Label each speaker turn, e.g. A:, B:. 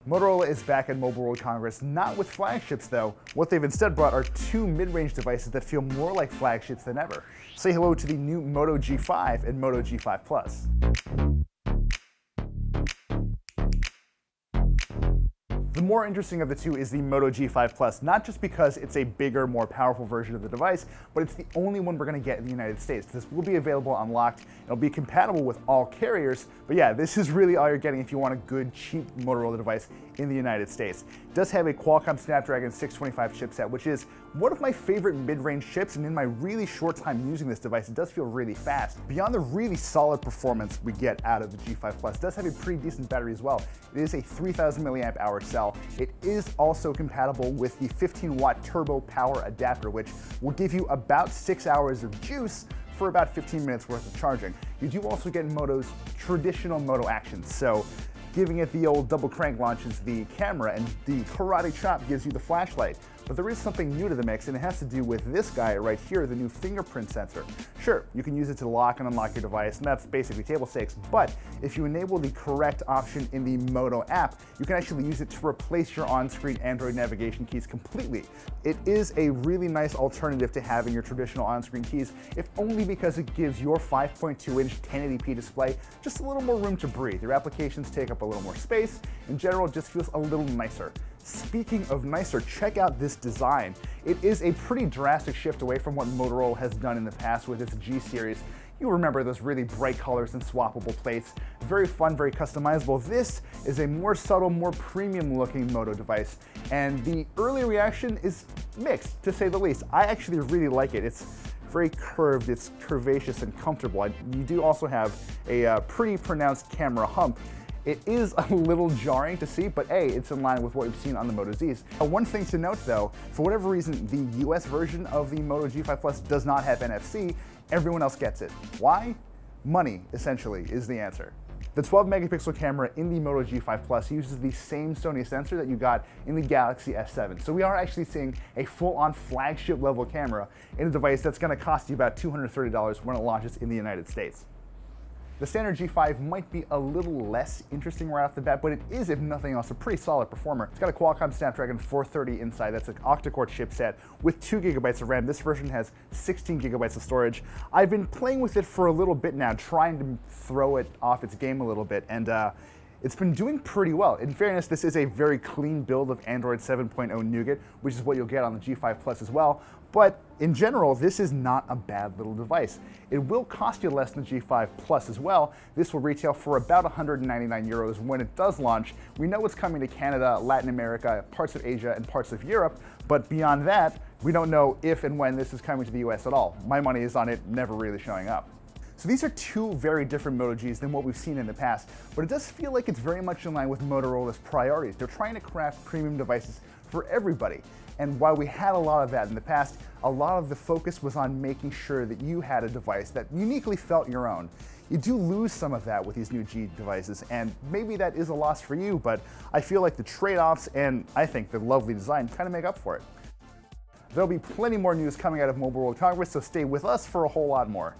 A: Motorola is back at Mobile World Congress, not with flagships though. What they've instead brought are two mid-range devices that feel more like flagships than ever. Say hello to the new Moto G5 and Moto G5 Plus. The more interesting of the two is the Moto G5 Plus, not just because it's a bigger, more powerful version of the device, but it's the only one we're going to get in the United States. This will be available unlocked. It'll be compatible with all carriers, but yeah, this is really all you're getting if you want a good, cheap Motorola device in the United States. It does have a Qualcomm Snapdragon 625 chipset, which is one of my favorite mid-range chips, and in my really short time using this device, it does feel really fast. Beyond the really solid performance we get out of the G5 Plus, it does have a pretty decent battery as well. It is a 3000 milliamp hour cell. It is also compatible with the 15-watt turbo power adapter, which will give you about 6 hours of juice for about 15 minutes worth of charging. You do also get Moto's traditional Moto actions, so giving it the old double crank launches the camera, and the karate chop gives you the flashlight. But there is something new to the mix, and it has to do with this guy right here, the new Fingerprint Sensor. Sure, you can use it to lock and unlock your device, and that's basically table stakes, but if you enable the correct option in the Moto app, you can actually use it to replace your on-screen Android navigation keys completely. It is a really nice alternative to having your traditional on-screen keys, if only because it gives your 5.2-inch 1080p display just a little more room to breathe. Your applications take up a little more space. In general, it just feels a little nicer. Speaking of nicer, check out this design. It is a pretty drastic shift away from what Motorola has done in the past with its G series. You remember those really bright colors and swappable plates. Very fun, very customizable. This is a more subtle, more premium looking Moto device, and the early reaction is mixed, to say the least. I actually really like it. It's very curved, it's curvaceous and comfortable. You do also have a pretty pronounced camera hump. It is a little jarring to see, but hey, it's in line with what we've seen on the Moto Zs. One thing to note though, for whatever reason, the US version of the Moto G5 Plus does not have NFC. Everyone else gets it. Why? Money, essentially, is the answer. The 12 megapixel camera in the Moto G5 Plus uses the same Sony sensor that you got in the Galaxy S7. So we are actually seeing a full-on flagship level camera in a device that's going to cost you about $230 when it launches in the United States. The standard G5 might be a little less interesting right off the bat, but it is, if nothing else, a pretty solid performer. It's got a Qualcomm Snapdragon 430 inside. That's an octa-core chipset with 2 GB of RAM. This version has 16 GB of storage. I've been playing with it for a little bit now, trying to throw it off its game a little bit, and it's been doing pretty well. In fairness, this is a very clean build of Android 7.0 Nougat, which is what you'll get on the G5 Plus as well. But in general, this is not a bad little device. It will cost you less than the G5 Plus as well. This will retail for about 199 euros when it does launch. We know it's coming to Canada, Latin America, parts of Asia, and parts of Europe, but beyond that, we don't know if and when this is coming to the US at all. My money is on it never really showing up. So these are two very different Moto Gs than what we've seen in the past, but it does feel like it's very much in line with Motorola's priorities. They're trying to craft premium devices for everybody. And while we had a lot of that in the past, a lot of the focus was on making sure that you had a device that uniquely felt your own. You do lose some of that with these new G devices, and maybe that is a loss for you, but I feel like the trade-offs and I think the lovely design kind of make up for it. There'll be plenty more news coming out of Mobile World Congress, so stay with us for a whole lot more.